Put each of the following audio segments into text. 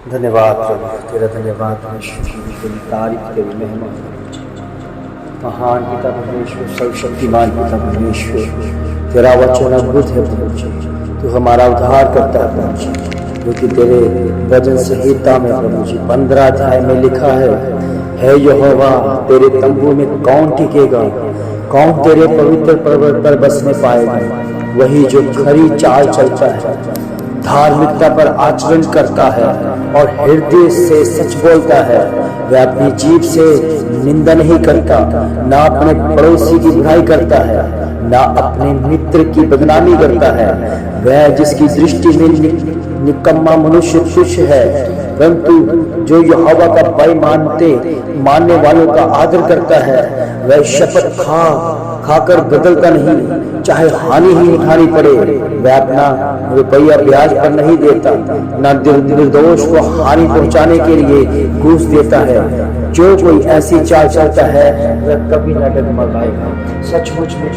धन्यवाद प्रभु, तेरा धन्यवाद परमेश्वर, तेरी तारीफ, तेरी महिमा। महान पिता परमेश्वर, सर्वशक्तिमान पिता परमेश्वर, तेरा वचन अद्भुत है प्रभु जी। तू हमारा उद्धार करता है प्रभु जी, क्योंकि तेरे वचन संहिता में प्रभु जी 15 अध्याय में लिखा है यहोवा तेरे तंबू में कौन टिकेगा, कौन तेरे पवित्र पर्वत पर बसने पाएगा। वही जो खरी चाल चलता है, धार्मिकता पर आचरण करता है और हृदय से सच बोलता है। वह अपनी जीभ से निंदा नहीं करता, ना अपने पड़ोसी की बुराई करता है, ना अपने मित्र की बदनामी करता है। वह जिसकी दृष्टि में निकम्मा मनुष्य तुच्छ है, परंतु जो यहोवा का भय मानने वालों का आदर करता है, वह शपथ खाकर बदलता नहीं, चाहे हानि ही उठानी पड़े। वह अपना रुपया ब्याज पर नहीं देता, ना निर्दोष को हानि पहुंचाने के लिए घूस देता है। जो कोई ऐसी चाल चलता है वह कभी न डगमगाएगा। सचमुच में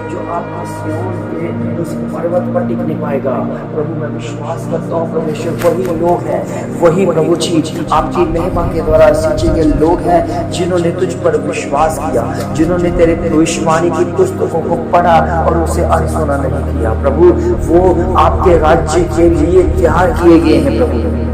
जो आपके सियोन के उस पर्वत पर टिकने पाएगा। प्रभु मैं विश्वास करता हूँ परमेश्वर, वही लोग हैं, वही प्रभु जी आपकी महिमा के द्वारा सींचे गए लोग हैं, जिन्होंने तुझ पर विश्वास किया, जिन्होंने तेरे भविष्यवाणी की पुस्तकों को पढ़ा और उसे अनसुना नहीं किया। प्रभु वो आपके राज्य के लिए तैयार किए गए हैं। प्रभु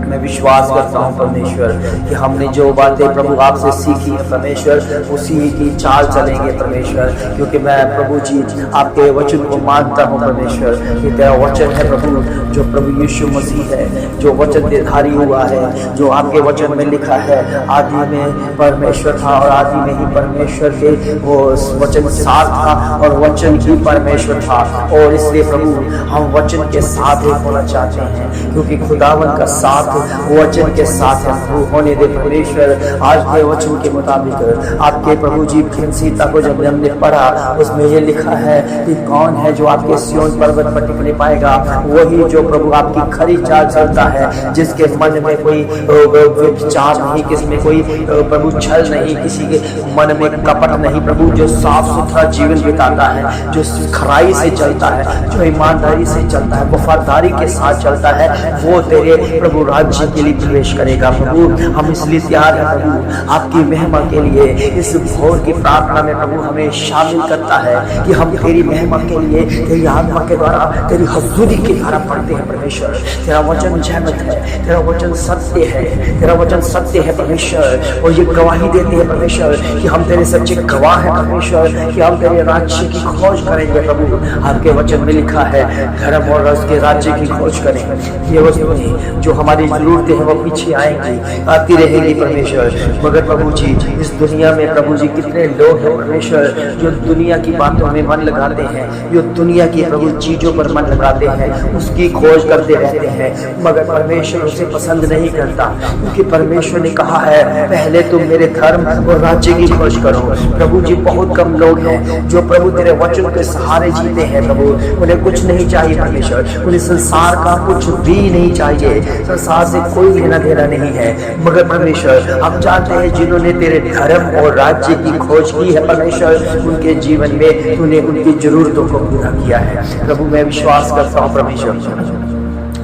मैं विश्वास करता हूँ परमेश्वर कि हमने जो बातें प्रभु आपसे सीखी है परमेश्वर, उसी की चाल चलेंगे परमेश्वर, क्योंकि मैं प्रभु जी आपके वचन को मानता हूँ परमेश्वर कि तेरा वचन है प्रभु, जो प्रभु यीशु मसीह है, जो वचन देधारी हुआ है, जो आपके वचन में लिखा है आदि में परमेश्वर था और आदि में ही परमेश्वर के वो वचन साथ था और वचन ही परमेश्वर था। और इसलिए प्रभु हम वचन के साथ एक होना चाहते हैं, क्योंकि खुदावन का साथ वचन के साथ है। होने दे परमेश्वर। आज के वचन के मुताबिक आपके प्रभु जी संहिता को जब हमने पढ़ा, उसमें ये लिखा है कि कौन है जो आपके सियोन पर्वत पर टिकने पाएगा। वही जो प्रभु आपकी खरी चाल चलता है, जिसके मन में कोई विचार नहीं, किसमें कोई प्रभु छल नहीं, किसी के मन में कपट नहीं। प्रभु जो साफ सुथरा जीवन बिताता है, जो खराई से चलता है, जो ईमानदारी से चलता है, वफादारी के साथ चलता है, वो तेरे प्रभु राज्य के लिए प्रवेश करेगा। प्रभु हम इसलिए तैयार हैं प्रभु, आपकी महिमा के लिए इस भोर की प्रार्थना में प्रभु हमें शामिल करता है कि हम तेरी महिमा के लिए तेरी आत्मा के द्वारा, तेरी हजूरी के द्वारा पढ़ते हैं परमेश्वर। तेरा वचन जहमत है, तेरा वचन सत्य है, तेरा वचन सत्य है परमेश्वर। और ये गवाही देते हैं परमेश्वर कि हम तेरे सच्चे गवाह हैं परमेश्वर, कि हम तेरे राज्य की खोज करेंगे। प्रभु आपके वचन में लिखा है धर्म और उसके राज्य की खोज करेंगे। ये वस्तुएं जो हमारी जरूरतें हैं वो पीछे आएंगी, आती रहेगी परमेश्वर। मगर प्रभु जी इस दुनिया में प्रभु जी कितने लोग हैं परमेश्वर, जो दुनिया की बातों में मन लगाते हैं, जो दुनिया की प्रभु चीजों पर मन लगाते हैं, उसकी खोज करते रहते हैं, मगर परमेश्वर उसे पसंद नहीं करता। क्योंकि परमेश्वर ने कहा है पहले तुम मेरे धर्म और राज्य की खोज करो। प्रभु जी बहुत कम लोग हैं जो प्रभु तेरे वचन के सहारे जीते हैं। प्रभु उन्हें कुछ नहीं चाहिए परमेश्वर, उन्हें संसार का कुछ भी नहीं चाहिए, संसार से कोई लेना देना नहीं है। मगर परमेश्वर हम जानते हैं जिन्होंने तेरे धर्म और राज्य की खोज की है परमेश्वर, उनके जीवन में तूने उनकी जरूरतों को पूरा किया है। प्रभु मैं विश्वास करता हूँ परमेश्वर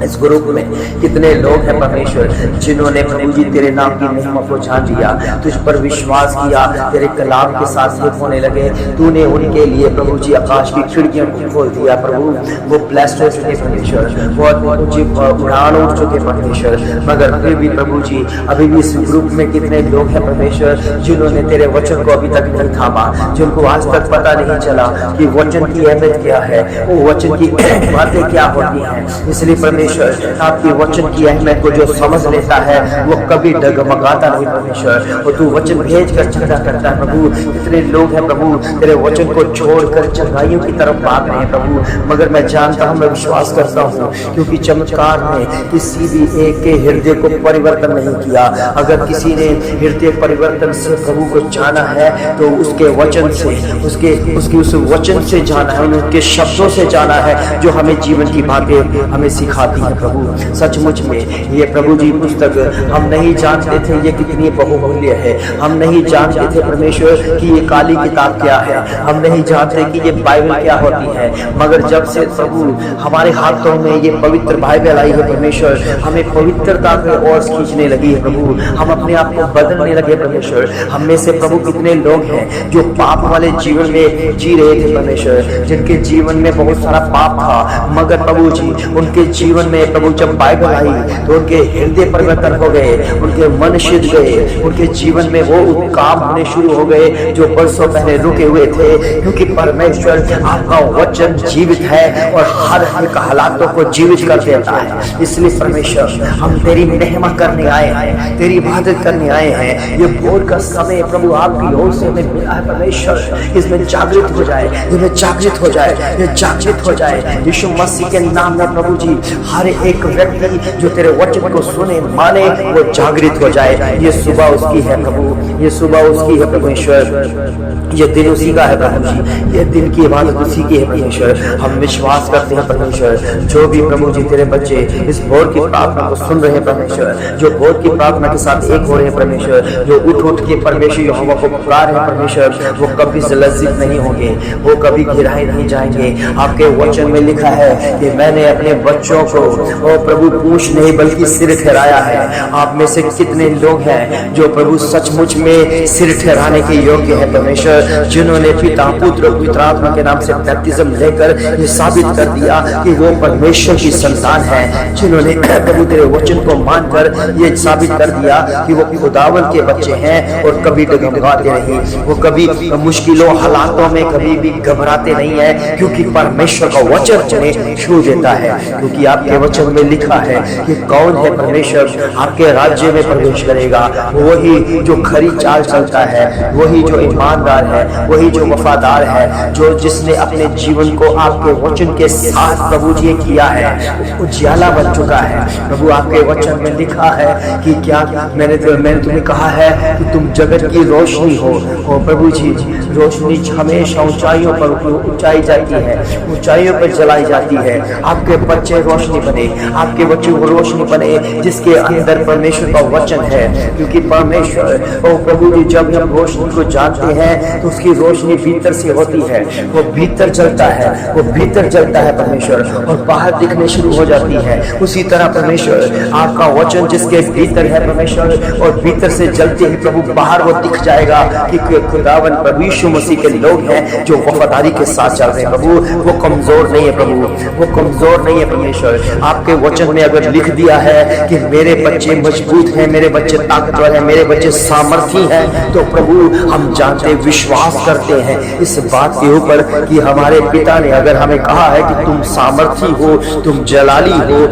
इस ग्रुप में कितने लोग हैं परमेश्वर, जिन्होंने प्रभु जी तेरे नाम की महिमा को जान लिया, तुझ पर विश्वास किया, तेरे कलाम के साथ एक होने लगे। तूने उनके लिए प्रभु जी आकाश की खिड़कियों को खोल दिया। प्रभु वो ब्लेस्ड हो चुके परमेश्वर, बहुत प्रभु जी उड़ान उड़ चुके परमेश्वर। मगर फिर भी प्रभु जी अभी भी इस ग्रुप में कितने लोग हैं परमेश्वर, जिन्होंने तेरे वचन को अभी तक नहीं थामा, जिनको आज तक पता नहीं चला कि वचन की अहमियत क्या है, वो वचन की बातें क्या होती हैं। इसलिए परमेश्वर आपकी वचन की अहमियत को जो समझ लेता है वो कभी डगमगाता नहीं परमेश्वर। और तू वचन भेज कर चंगा करता है प्रभु। इतने लोग हैं प्रभु तेरे वचन को छोड़कर चंगाइयों की तरफ भाग रहे हैं प्रभु, मगर मैं जानता हूँ, मैं विश्वास करता हूँ, क्योंकि चमत्कार ने किसी भी एक के हृदय को परिवर्तन नहीं किया। अगर किसी ने हृदय परिवर्तन से प्रभु को जाना है तो उसके वचन से, उसकी उस वचन से जाना है, उनके शब्दों से जाना है, जो हमें जीवन की बातें हमें सिखाते सिखाती है प्रभु। सचमुच में ये प्रभु जी पुस्तक हम नहीं जानते थे ये कितनी बहुमूल्य है। हम नहीं जानते थे परमेश्वर कि ये काली किताब क्या है। हम नहीं जानते कि ये बाइबल क्या होती है। मगर जब से प्रभु हमारे हाथों में ये पवित्र बाइबल आई है परमेश्वर, हमें पवित्रता की ओर खींचने लगी है प्रभु। हम अपने आप को बदलने लगे परमेश्वर। हम में से प्रभु कितने लोग हैं जो पाप वाले जीवन में जी रहे थे परमेश्वर, जिनके जीवन में बहुत सारा पाप था, मगर प्रभु जी उनके जीवन में प्रभु जब बाइबल आई तो उनके हृदय परिवर्तन हो गए, उनके मन सिद्ध गए, उनके जीवन में वो काम होने शुरू हो गए जो बरसों पहले रुके हुए थे। क्योंकि परमेश्वर आपका वचन जीवित है और हर एक हालातों को जीवित कर देता है। इसलिए परमेश्वर हम तेरी महिमा करने आए हैं, तेरी इबादत करने आए हैं। ये भोर का समय प्रभु आपकी ओर से हमें मिला है परमेश्वर, इसमें जागृत हो जाए, इसमें जागृत हो जाए, ये जागृत हो जाए यीशु मसीह के नाम में प्रभु जी। हर एक व्यक्ति जो तेरे वचन को सुने माने वो जागृत हो जाए। ये सुबह उसकी है प्रभु, ये सुबह उसकी है परमेश्वर, ये दिन उसी का है प्रभु जी, ये दिन की इबादत उसी की है परमेश्वर। हम विश्वास करते हैं परमेश्वर जो भी प्रभु जी तेरे बच्चे इस भोर की प्रार्थना को सुन रहे हैं परमेश्वर, जो भोर की प्रार्थना के साथ एक हो रहे हैं परमेश्वर, जो उठ उठ के परमेश्वर यहोवा को पुकार रहे हैं परमेश्वर, वो कभी से लज्जित नहीं होंगे, वो कभी गिराए नहीं जाएंगे। आपके वचन में लिखा है कि मैंने अपने बच्चों को ओ प्रभु पूंछ नहीं बल्कि सिर ठहराया है। आप में से कितने लोग हैं जो प्रभु सचमुच में सिर ठहराने के योग्य है परमेश्वर, जिन्होंने पिता पुत्र पवित्र आत्मा के नाम से बैप्टिज्म लेकर ये साबित कर दिया कि वो परमेश्वर की संतान है, जिन्होंने प्रभु तेरे वचन को मानकर ये साबित कर दिया कि वो खुदावन के बच्चे हैं और कभी डगमगाते नहीं, वो कभी मुश्किलों हालातों में कभी भी घबराते नहीं है, क्योंकि परमेश्वर का वचन उन्हें छू देता है। क्योंकि आपके वचन में लिखा है कि कौन है परमेश्वर आपके राज्य में प्रवेश करेगा, वही जो खरी चाल चलता है, वही जो ईमानदार है, वही जो वफादार है, जो जिसने अपने जीवन को आपके वचन के साथ प्रभु जी किया है, उजियाला बन चुका है। प्रभु आपके वचन में लिखा है कि क्या मैंने तुम्हें कहा है कि तुम जगत की रोशनी हो। प्रभु जी रोशनी हमेशा ऊंचाइयों पर ऊंचाई जाती है, ऊंचाइयों पर जलाई जाती है। आपके बच्चे रोशनी बने, आपके बच्चों को रोशनी बने जिसके अंदर परमेश्वर का वचन है। क्योंकि परमेश्वर ओ प्रभु जी जब हम रोशनी को जानते हैं तो उसकी रोशनी भीतर से होती है, वो भीतर जलता है, वो भीतर जलता है परमेश्वर, और बाहर दिखने शुरू हो जाती है। उसी तरह परमेश्वर आपका वचन जिसके भीतर है परमेश्वर, और भीतर से जलते ही प्रभु बाहर वो दिख जाएगा कि खुदावन प्रभु यीशु मसीह के लोग हैं जो वफादारी के साथ चल रहे हैं प्रभु। वो कमजोर नहीं है प्रभु, वो कमजोर नहीं है परमेश्वर। आपके वचन में अगर लिख दिया है कि मेरे बच्चे मजबूत हैं, मेरे बच्चे ताकतवर हैं, मेरे बच्चे सामर्थी हैं, तो प्रभु हम जानते विश्वास करते हैं इस बात के ऊपर कि हमारे पिता ने अगर हमें कहा है कि तुम सामर्थी हो, तुम जलाली हो,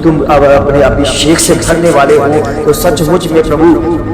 तुम अब अपने अभिषेक से भरने वाले हो, तो सचमुच में प्रभु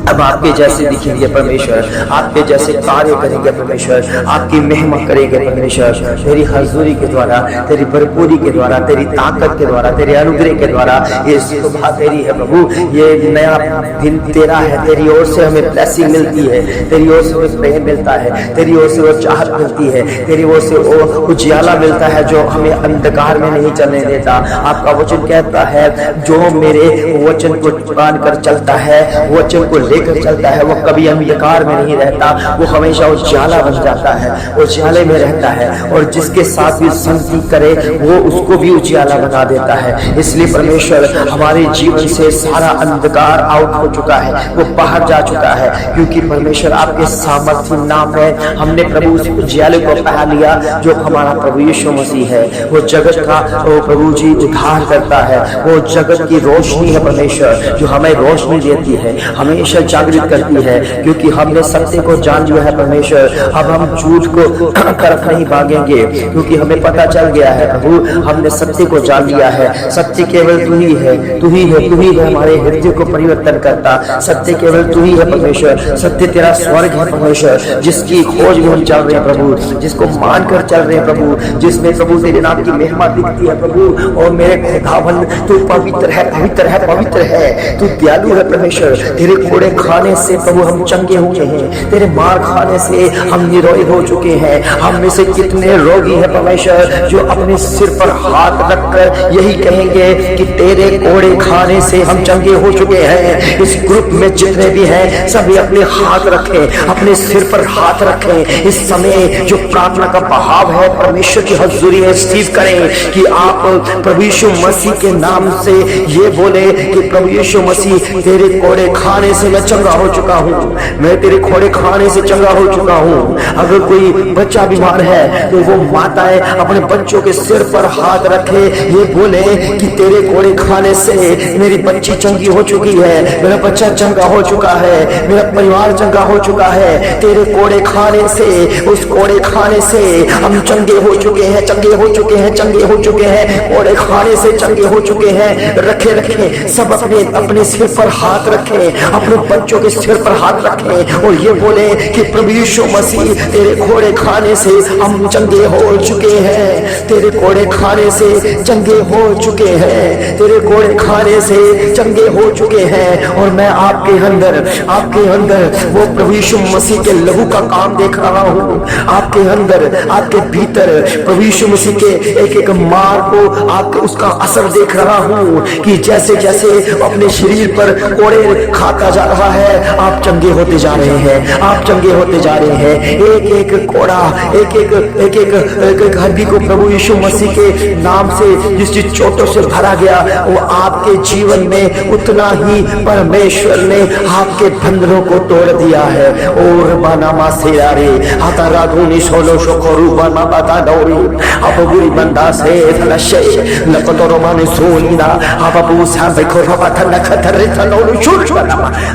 अब आपके जैसे दिखेंगे परमेश्वर, आपके जैसे कार्य करेंगे परमेश्वर, आपकी महिमा करेंगे परमेश्वर। तेरी हजूरी के द्वारा, तेरी भरपूरी के द्वारा, तेरी ताकत के द्वारा, तेरे अनुग्रह के द्वारा ये सुबह तेरी है प्रभु। ये नया दिन तेरा है, तेरी ओर से हमें ब्लेसिंग मिलती है, तेरी ओर से हमें प्रेम मिलता है, तेरी ओर से वो चाहत मिलती है, तेरी ओर से वो उजियाला मिलता है जो हमें अंधकार में नहीं चलने देता। आपका वचन कहता है जो मेरे वचन को मानकर चलता है, वचन को लेकर चलता है, वो कभी अंधकार में नहीं रहता, वो हमेशा उजाला बन जाता है, उजाले में रहता है, और जिसके साथ भी संगति करे वो उसको भी उजाला बना देता है। इसलिए परमेश्वर हमारे जीवन से सारा अंधकार आउट हो चुका है, वो बाहर जा चुका है, क्योंकि परमेश्वर आपके सामर्थ्य नाम में हमने प्रभु उस उजाले को पा लिया जो हमारा प्रभु यीशु मसीह है। वो जगत का वो प्रभु जी उद्धार करता है, वो जगत की रोशनी है परमेश्वर, जो हमें रोशनी देती है, हमेशा जागृत करती है, क्योंकि हमने सत्य को जान लिया है परमेश्वर। अब हम झूठ को तरफ नहीं भागेंगे, क्योंकि हमें पता चल गया है प्रभु, हमने सत्य को जान लिया है। सत्य केवल तू ही है, तू ही है, तू ही है हमारे हृदय को परिवर्तन करता। सत्य केवल तू ही है परमेश्वर, सत्य तेरा स्वर्ग है परमेश्वर, जिसकी खोज में हम चल रहे हैं प्रभु, जिसको मानकर चल रहे हैं प्रभु, जिसमें प्रभु तेरे नाम की महिमा दिखती है प्रभु। और मेरे खुदावन तू पवित्र है, पवित्र है, पवित्र है, तू दयालु है परमेश्वर, तेरे कोड़े खाने से प्रभु हम चंगे हुए हैं, तेरे मार खाने से हम निरोग हो चुके हैं। हम में से कितने रोगी हैं परमेश्वर, जो अपने सिर पर हाथ रखकर यही कहेंगे कि तेरे कोड़े खाने से हम चंगे हो चुके हैं। इस ग्रुप में जितने भी हैं सभी अपने हाथ रखें, अपने सिर पर हाथ रखें। इस समय जो प्रार्थना का बहाव है परमेश्वर की हजूरी में रिसीव करें कि आप प्रभु यीशु मसीह के नाम से ये बोले कि प्रभु यीशु मसीह तेरे कोड़े खाने से मैं चंगा हो चुका हूँ, मैं तेरे कोड़े खाने से चंगा हो चुका हूँ। अगर कोई बच्चा बीमार है तो वो माताएं अपने बच्चों के सिर पर हाथ रखे, ये बोले कि तेरे कोड़े खाने से मेरी बच्ची चंगी हो चुकी है, मेरा बच्चा चंगा हो चुका है, मेरा परिवार चंगा हो चुका है। तेरे कोड़े खाने से, उस कोड़े खाने से हम चंगे हो चुके हैं, चंगे हो चुके हैं, चंगे हो चुके हैं, कोड़े खाने से चंगे हो चुके हैं। रखे रखे सब अपने अपने सिर पर हाथ रखें, अपने बच्चों के सिर पर हाथ रखें और ये बोले कि प्रभु यीशु मसीह तेरे कोड़े खाने से हम चंगे हो चुके हैं, तेरे कोड़े खाने से चंगे हो चुके हैं, तेरे कोड़े खाने से चंगे हो चुके हैं। और मैं आपके अंदर वो प्रभु यीशु मसीह के लहू का काम देख रहा हूँ, आपके अंदर, आपके भीतर प्रभु यीशु मसीह के एक एक मार को आपके उसका असर देख रहा हूँ कि जैसे जैसे अपने शरीर पर कोड़े खाता जा रहा है आप चंगे होते जा रहे हैं, आप चंगे होते जा रहे हैं। एक एक कोड़ा, एक हड्डी को प्रभु यीशु मसीह के नाम से जिस चोटों से भरा गया वो आपके जीवन में उतना ही परमेश्वर ने आपके बंधनों को तोड़ दिया है। और बानामा सेरारे आता राधुनी सोलो शोकोरू बाना बाता डोरी अपगुरी बंदा से थलशे लकतोरो माने सोलीना अपबू सांबे खोरबा थन खतरे थनोलु चुरचुरा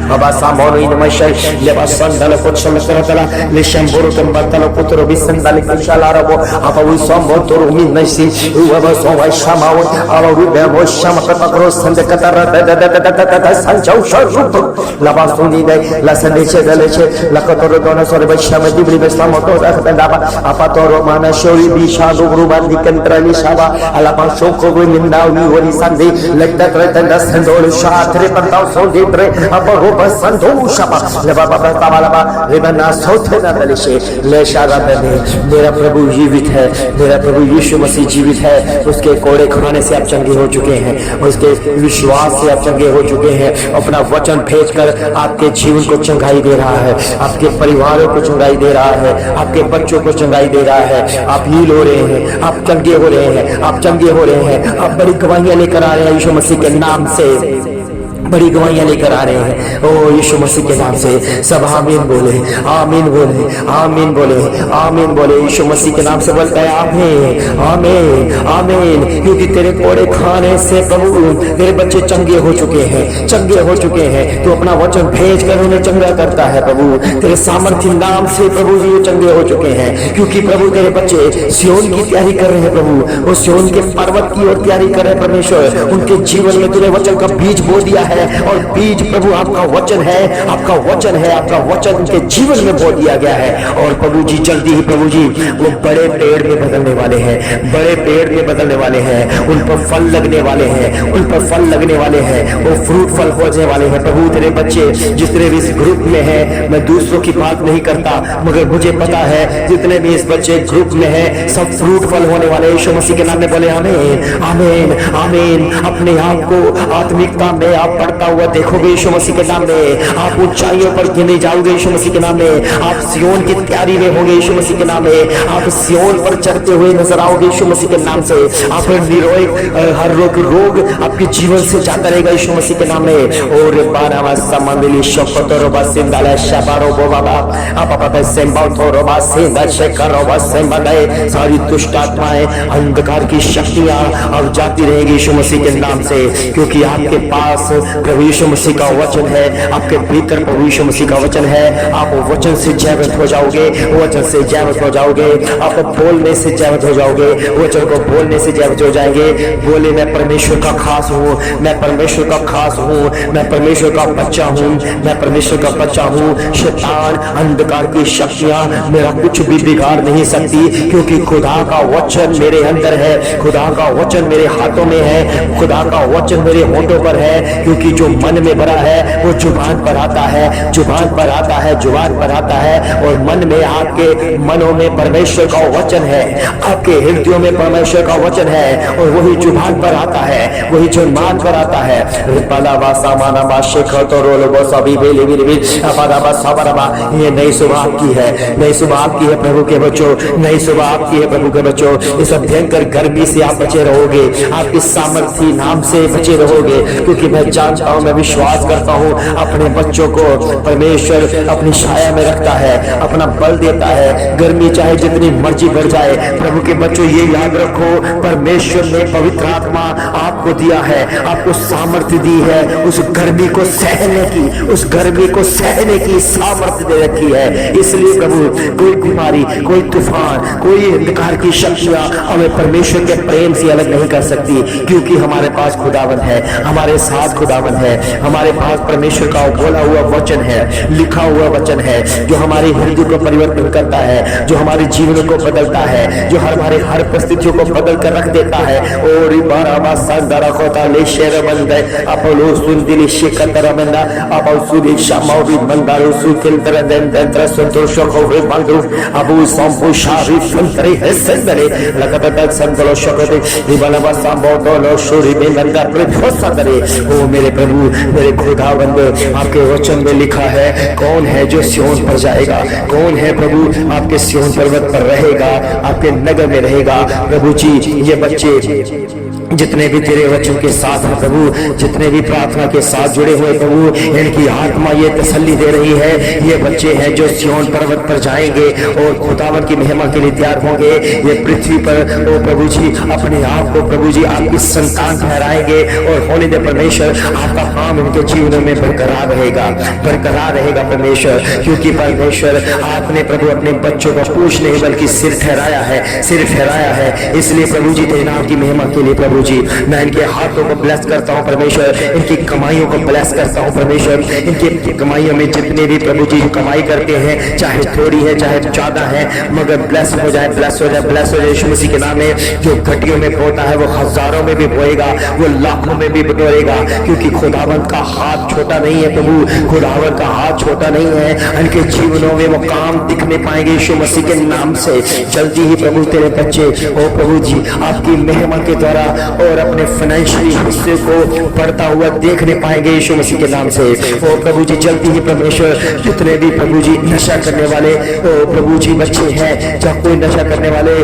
बाबा सामोनो इन मशे लेबा संदल को समसरतला लिशंबुरु तंबतलो पुत्रो बिसंदल कशालारबो अपबू सोमबो तोरु मिनसी उवा सोवा शामाओ अबू बेबो शामकतकरो संदकतर संचौ शरुप लबा सुनी दे लसनेचे दलेचे लकतोरो दोनो सोरे बशाम दिबली बेस्लामो तो दखतंदाबा अपतोरो माना शोरी बिशादु ग्रुबांदी कंत्रली शाबा अलबा शोको निंदावी वरी संदे लगतत रतंदा संदोल शात्रे पंताव सोदीत्रे अपरो बसंदो शाबा लबा बाबा ताबालबा रिबना सोथे ना दलेचे ले शागा दे। मेरा प्रभु जीवित है, मेरा प्रभु यीशु मसीह जीवित है। उसके कोड़े खाने से आप चंगे हो चुके हैं, उसके विश्वास से आप चंगे हो चुके हैं। अपना वचन भेजकर आपके जीवन को चंगाई दे रहा है, आपके परिवारों को चंगाई दे रहा है, आपके बच्चों को चंगाई दे रहा है। आप हील हो रहे हैं, आप चंगे हो रहे हैं, आप चंगे हो रहे हैं। आप बड़ी गवाहियां लेकर आ रहे हैं यीशु मसीह के नाम से, बड़ी गवाहियां लेकर आ रहे हैं। ओ यीशु मसीह के नाम से सब आमीन बोले, आमीन बोले, आमीन बोले, आमीन बोले। यीशु मसीह के नाम से बोलता है आमीन, आमीन, आमीन। क्योंकि तेरे कोड़े खाने से प्रभु तेरे बच्चे चंगे हो चुके हैं, चंगे हो चुके हैं। तो अपना वचन भेज कर उन्हें चंगा करता है प्रभु। तेरे सामर्थ्य नाम से प्रभु जी वो चंगे हो चुके हैं। क्योंकि प्रभु तेरे बच्चे सियोन की तैयारी कर रहे हैं प्रभु, वो सियोन के पर्वत की ओर तैयारी कर रहे हैं परमेश्वर। उनके जीवन में तूने वचन का बीज बो दिया है और बीज प्रभु आपका वचन है, आपका वचन है, आपका वचन उनके जीवन में बो दिया गया है। और प्रभु जी जल्दी ही प्रभु जी वो बड़े पेड़ में बदलने वाले हैं, बड़े पेड़ में बदलने वाले हैं। उन पर फल लगने वाले हैं, उन पर फल लगने वाले हैं, वो फ्रूट फल होने वाले हैं। प्रभु तेरे बच्चे जितने भी इस ग्रुप में हैं, मैं दूसरों की बात नहीं करता मगर मुझे पता है जितने भी इस बच्चे ग्रुप में हैं सब फ्रूट फल होने वाले। यीशु मसीह के नाम में बोले आमीन, आमीन, आमीन। अपने आप को आत्मिकता में आप बढ़ता हुआ देखोगे यीशु मसीह के नाम में। आप ऊंचाइयों पर गिने जाओगे यीशु मसीह के नाम में। आप सियोन की तैयारी में होंगे यीशु मसीह के नाम में। आप सियोन पर चढ़ते हुए नजर आओगे यीशु मसीह के नाम से। आप निरोग हर रोग आपके जीवन से जाता रहेगा यीशु मसीह के नाम में। और बारहवा समंदली शपतोरोबा सिंदाला शबारोबो बाबा आप पता सेंबाउथोरोबा सिंदा शेकरोबा सेंबादे सारी दुष्ट आत्माएं अंधकार की शक्तियां अब जाती रहेगी यीशु मसीह के नाम से। क्योंकि आपके पास प्रभु यीशु मसीह का वचन है, आपके भीतर प्रभु यीशु मसीह का वचन है। आप वचन से जयवंत हो जाओगे, वचन से जयवंत हो जाओगे। आप बोलने से जयवंत हो जाओगे, वचन को बोलने से जयवंत हो जाएंगे। बोले मैं परमेश्वर का खास हूँ, मैं परमेश्वर का खास हूँ, मैं परमेश्वर का बच्चा हूँ, मैं परमेश्वर का बच्चा हूँ। शैतान अंधकार की शक्तियां मेरा कुछ भी बिगाड़ नहीं सकती, क्योंकि खुदा का वचन मेरे अंदर है, खुदा का वचन मेरे हाथों में है, खुदा का वचन मेरे होठों पर है। क्योंकि क्योंकि जो मन में भरा है वो जुबान पर आता है, जुबान पर आता है, जुबान पर आता है। और मन में, आपके मनों में परमेश्वर का वचन है, आपके हृदयों में परमेश्वर का वचन है, और वही जुबान पर आता है, वही जुबान पर आता है। ये नई सुबह आपकी है, नई सुबह आपकी है प्रभु के बच्चों, नई सुबह आपकी है प्रभु के बच्चों। इस भयंकर गर्मी से आप बचे रहोगे, आपकी सामर्थी नाम से बचे रहोगे, क्योंकि मैं जानता हूं, मैं विश्वास करता हूं अपने बच्चों को परमेश्वर अपनी छाया में रखता है, अपना बल देता है। गर्मी चाहे जितनी मर्जी बढ़ जाए, प्रभु के बच्चों ये याद रखो, परमेश्वर ने पवित्र आत्मा आपको दिया है, आपको सामर्थ्य दी है उस गर्मी को सहने की, उस गर्मी को सहने की सामर्थ्य दे रखी है। इसलिए प्रभु, कोई बीमारी, कोई तूफान, कोई अंधकार की शक्तियां हमें परमेश्वर के प्रेम से अलग नहीं कर सकती, क्योंकि हमारे पास खुदावन है, हमारे साथ खुदावन है, हमारे पास परमेश्वर का बोला हुआ वचन है, लिखा हुआ वचन है, जो हमारे हृदय को परिवर्तन करता है, जो हमारे जीवन को बदलता है, जो हमारे हर परिस्थितियों को बदल कर रख देता है। और मेरे प्रभु, मेरे खुदावंद, आपके वचन में लिखा है, कौन है जो सिय्योन पर जाएगा, कौन है प्रभु आपके सिय्योन पर्वत पर रहेगा, आपके नगर में रहेगा। प्रभु जी, ये बच्चे जितने भी तेरे वचन के साथ हैं प्रभु, जितने भी प्रार्थना के साथ जुड़े हुए प्रभु, इनकी आत्मा ये तसल्ली दे रही है, ये बच्चे हैं जो सिय्योन पर्वत पर जाएंगे और खुदावन की महिमा के लिए तैयार होंगे। ये पृथ्वी पर ओ प्रभु जी अपने आप को प्रभु जी आपकी संतान ठहराएंगे, और होने दे परमेश्वर, आपका काम इनके जीवन में बरकरार रहेगा, बरकरार रहेगा परमेश्वर, क्योंकि परमेश्वर आपने प्रभु अपने बच्चों को पूछ नहीं बल्कि सिर ठहराया है, सिर ठहराया है। इसलिए प्रभु जी तेरे नाम की महिमा के लिए प्रभु जी मैं इनके हाथों को ब्लेस करता हूं परमेश्वर, इनकी कमाइयों को ब्लेस करता हूं परमेश्वर, इनकी कमाइयों में जितने भी प्रभु जी कमाई करते हैं, चाहे थोड़ी है चाहे ज्यादा है, मगर ब्लेस हो जाए, ब्लेस हो जाए, ब्लेस हो जाए यीशु मसीह के नाम में। जो घटियों में बोता है वो हजारों में भी बोएगा, वो लाखों में भी बटोरेगा, क्योंकि खुदावंत का हाथ छोटा नहीं है प्रभु, खुदावंत का हाथ छोटा नहीं है। इनके जीवनों में वो काम दिखने पाएंगे यीशु मसीह के नाम से। जल्दी ही प्रभु तेरे बच्चे ओ प्रभु जी आपकी महिमा के द्वारा और अपने फाइनेंशियली हिस्से को बढ़ता हुआ देखने पाएंगे यीशु मसीह के नाम से। ओ प्रभु जी जल्दी ही परमेश्वर, जितने भी प्रभु जी नशा करने वाले ओ प्रभु जी बच्चे हैं, जब कोई नशा करने वाले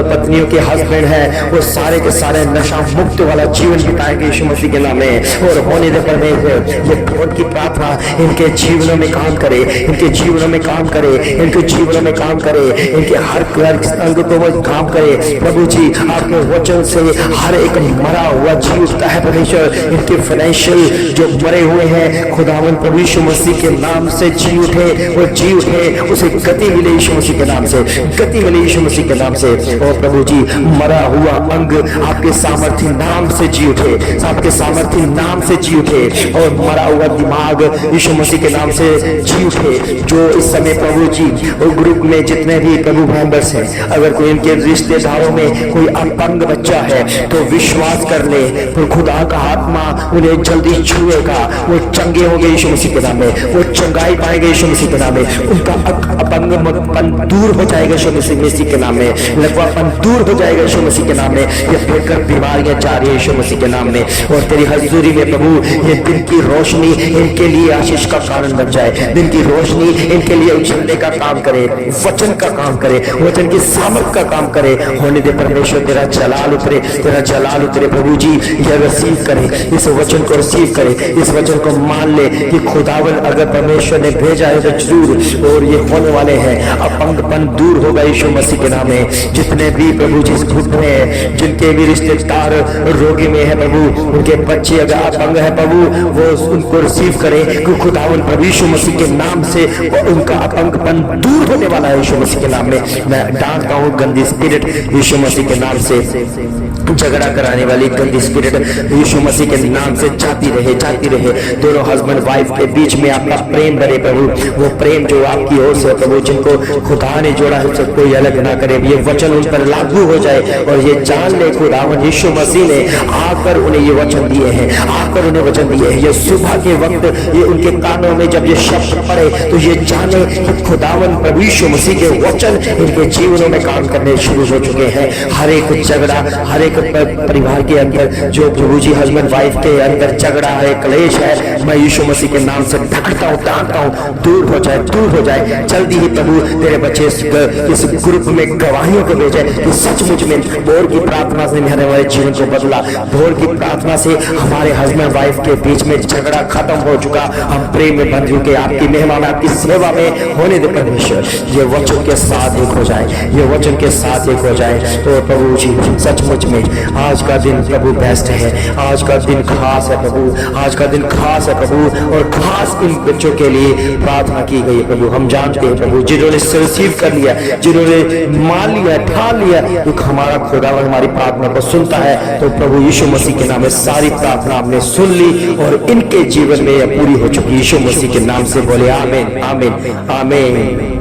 पत्नियों के हस्बैंड हैं, वो सारे के सारे नशा मुक्त वाला जीवन बिताएंगे यीशु मसीह के नाम में। और होने दे परमेश्वर, ये उनकी प्रार्थना इनके जीवनों में काम करे, इनके जीवनों में काम करे, इनके जीवनों में काम करे, इनके हर अंग को वो काम करे प्रभु जी। आपके वचन से हर एक मरा हुआ जी उठता है परमेश्वर, इनके फाइनेंशियल जो मरे हुए हैं खुदावन प्रभु यीशु मसीह के नाम से जी उठे, वो जी उठे, उसे गति मिले यीशु मसीह के नाम से, गति मिले यीशु मसीह के नाम से। और प्रभु जी मरा हुआ अंग आपके सामर्थ्य नाम से जी उठे, आपके सामर्थ्य नाम से जी उठे, और मरा हुआ दिमाग यीशु मसीह के नाम से जी उठे। जो इस समय प्रभु जी ग्रुप में जितने भी प्रभु मेंबर्स हैं, अगर कोई इनके रिश्तेदारों में कोई अपंग बच्चा है तो विश्वास कर ले, तो खुदा का आत्मा उन्हें जल्दी छुएगा, वो चंगे होंगे यीशु मसीह के नाम में, वो चंगाई पाएंगे यीशु मसीह के नाम में, उनका अपंगपन दूर हो जाएगा यीशु मसीह के नाम में, लकवापन दूर हो जाएगा यीशु मसीह के नाम में। ये भयंकर बीमारियां जा रही है यीशु मसीह के नाम में। और तेरी हजूरी में प्रभु ये दिन की रोशनी इनके लिए आशीष का कारण बन जाए, दिन की रोशनी इनके लिए उछलने का काम करे, वचन का काम करे, वचन की सामर्थ का काम करे। होने दे परमेश्वर तेरा जलाल उतरे, तेरा जलाल उतरे प्रभु जी। यह रिसीव करे, इस वचन को रिसीव करे, इस वचन को मान ले कि खुदावन अगर परमेश्वर ने भेजा है तो जरूर और ये होने वाले हैं। अपंगपन दूर होगा यीशु मसीह के नाम में। जितने भी प्रभु जी इस ग्रुप में है, जिनके भी रिश्तेदार रोगी में है प्रभु, उनके बच्चे अगर अपंग है प्रभु, वो उनको रिसीव करे कि खुदावन प्रभु यीशु मसीह के नाम से उनका अपंगपन दूर होने वाला है यीशु मसीह के नाम में। मैं डांटता हूँ गंदी स्पिरिट यीशु मसीह के नाम से झगड़ा कराने वाली गंदी स्पिरिट यीशु मसीह के नाम से जाती रहे। दोनों हस्बैंड वाइफ के बीच में आपका प्रेम बने प्रभु, वो प्रेम जो आपकी ओर से प्रभु, जिनको खुदा ने जोड़ा है उससे कोई अलग ना करे। ये वचन उन पर लागू हो जाए और ये जान ले खुदावन यीशु मसीह ने आकर उन्हें ये वचन दिए हैं, आकर उन्हें वचन दिए हैं। ये सुबह के वक्त ये उनके कानों में जब ये शब्द पड़े तो ये जाने कि खुदावन प्रभु यीशु मसीह के वचन इनके जीवनों में काम करने शुरू हो चुके हैं। हर एक झगड़ा, हर एक परिवार के अंदर जो प्रभु जी हस्बैंड वाइफ के अंदर झगड़ा है, क्लेश है, मैं यीशु मसीह के नाम से डांटता हूँ, दूर हो जाए। जल्दी ही प्रभु तेरे बच्चे इस ग्रुप में गवाहियों को भेजे कि सचमुच में भोर की प्रार्थना से हमारे जीवन को बदला, भोर की प्रार्थना से हमारे हस्बैंड वाइफ के बीच में झगड़ा खत्म हो चुका, हम प्रेम में बंध चुके, आपकी मेहमान आपकी सेवा में होने दे परमेश्वर। ये वचन के साथ एक हो जाए, ये वचन के साथ एक हो जाए। तो प्रभु जी सचमुच में आज का दिन प्रभु बेस्ट है, आज का दिन खास है प्रभु, आज का दिन खास है प्रभु, और खास इन बच्चों के लिए प्रार्थना की गई है प्रभु। हम जानते हैं प्रभु जिन्होंने रिसीव कर लिया, जिन्होंने मान लिया, ठान लिया कि हमारा खुदावन हमारी प्रार्थना को सुनता है, तो प्रभु यीशु मसीह के नाम में सारी प्रार्थना आपने सुन ली और इनके जीवन में यह पूरी हो चुकी। यीशु मसीह के नाम से बोले आमीन, आमीन, आमीन।